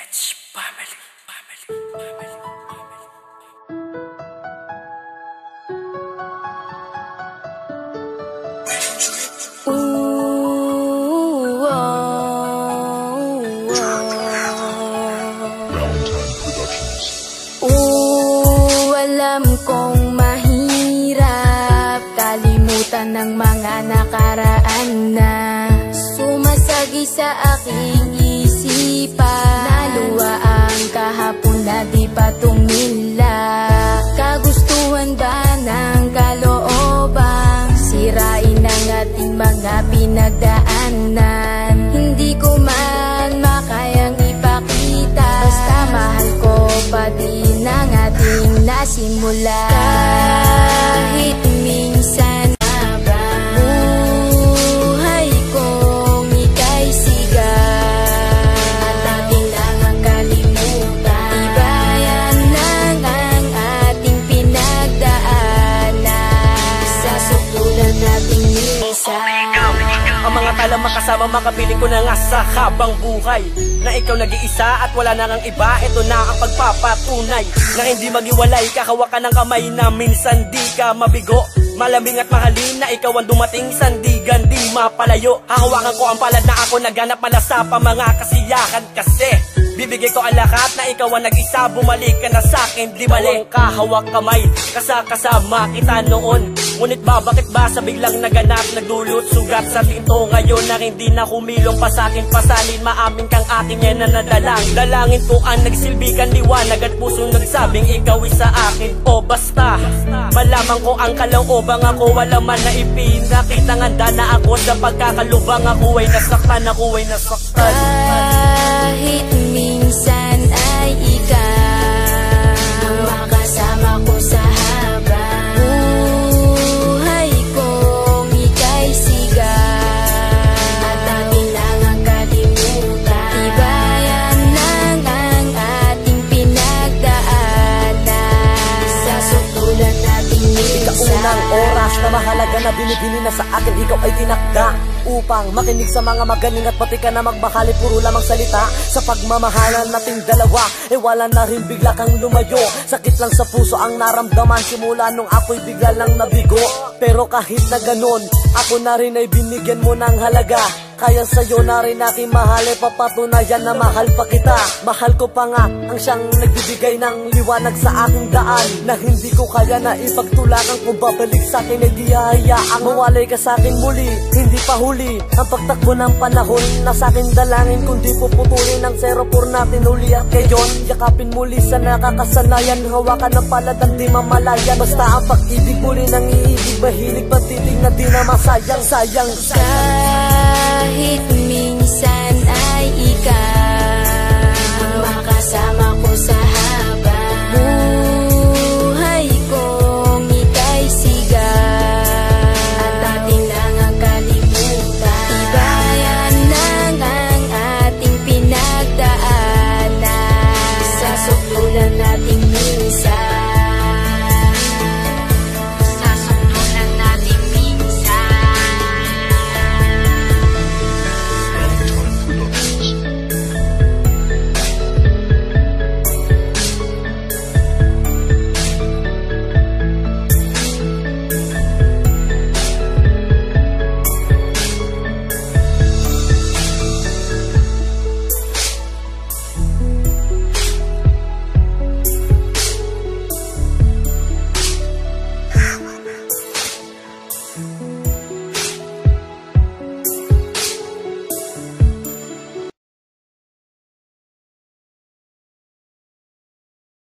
Rich Family. Alam kong mahirap kalimutan ng mga nakaraan na sumasagi sa aking isipan. Naluwa ang kahapon na di pa tumila. Kagustuhan ba ng kalooban sirain ang ating mga pinagdaanan? Hindi ko man makayang ipakita, basta mahal ko pa din ang ating nasimula. Kahit minsan buhay kong ika'y sigat at ating lang ang kalimutan. Tibayan lang ang ating pinagdaanan sa sutulan nating minsan. Ang mga talang makasama makapiling ko na nga sa habang buhay na ikaw nag-iisa at wala na ngang iba. Ito na ang pagpapatunay na hindi maghiwalay. Kakawakan ng kamay na minsan di ka mabigo. Malamig at mahalin na ikaw ang dumating sandigan di mapalayo. Hahawakan ko ang palad na ako naghanap mala sa mga kasiyahan kasi bibigay ko ang lahat na ikaw ang nag-isa. Bumalik ka na sa'kin, di mali. Kahawak kamay, kasama kita noon. Ngunit ba, bakit ba sa biglang naganap nagdulot sugat sa tinto ngayon na hindi na kumilong pa sa'kin pasalin? Maamin kang aking yan na nadalang. Dalangin ko ang nagsilbi kang liwanag at puso nagsabing ikaw isa akin. O basta, malaman ko ang kalooban ako. Wala man na ipinakita nganda na ako sa pagkakalubang. Ako ay nasaktan, ako ay nasaktan. Kahit minsan ay ikaw ang makasama ko sa habang buhay kong ika'y sigat at ating lang ang kalimutan. Tibayan lang ang ating pinagdaanan sa sutulan nating minsan. Ikaunang oras na mahalaga na binibini na sa akin, ikaw ay tinakda upang makinig sa mga magaling at pati ka na magbakali. Puro lamang salita sa pagmamahalan nating dalawa. Wala na rin bigla kang lumayo. Sakit lang sa puso ang naramdaman simula nung ako'y bigla lang nabigo. Pero kahit na ganon, ako na rin ay binigyan mo ng halaga. Kaya sa'yo na rin aking mahal ay papatunayan na mahal pa kita. Mahal ko pa nga ang siyang nagbibigay ng liwanag sa aking daan, na hindi ko kaya na ipagtulakan. Kung babalik sa'kin ay di hahayaang mawalay ka sa'kin muli. Hindi pa huli ang pagtakbo ng panahon na sa'kin dalangin, kundi puputulin ang 04 natin uli at ngayon yakapin muli sa nakakasanayan. Hawakan ng palad ang di mamalayan. Basta ang pag-ibig muli nang iibig, mahilig patitig na di na masayang. Sayang kahit minsan ay ikaw ang makasama ko sa habang buhay kong ika'y sigat at ating lang ang kalimutan. Tibayan lang ang ating pinagdaanan sa sutulan nating minsan.